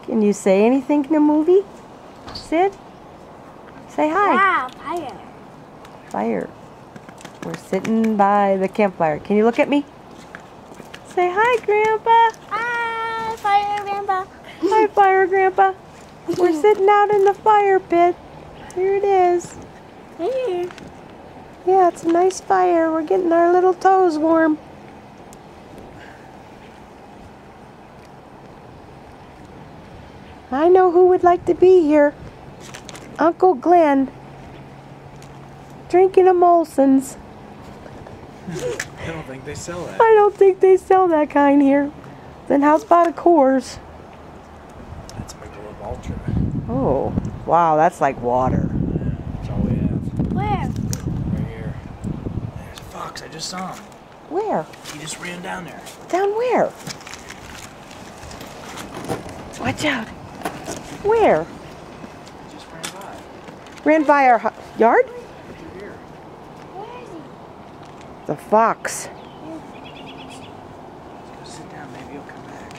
Can you say anything in the movie? Sid? Say hi. Wow, fire. Fire. We're sitting by the campfire. Can you look at me? Say hi, Grandpa. Hi, fire, Grandpa. Hi, Fire Grandpa. We're sitting out in the fire pit. Here it is. Here. Yeah, it's a nice fire. We're getting our little toes warm. I know who would like to be here. Uncle Glenn. Drinking a Molson's. I don't think they sell that. I don't think they sell that kind here. Then how about a Coors? That's Michelob Ultra. Oh, wow, that's like water. That's all we have. Where? Right here. There's a fox. I just saw him. Where? He just ran down there. Down where? Watch out. Where? He just ran by. Ran by our yard? Through here. Where is he? The fox. Let's go sit down. Maybe he'll come back.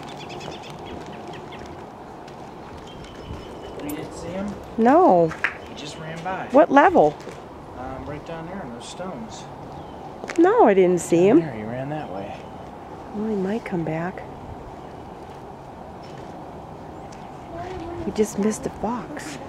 You didn't see him? No. He just ran by. What level? Right down there in those stones. No, I didn't see him. There, he ran that way. Well, he might come back. We just missed a fox.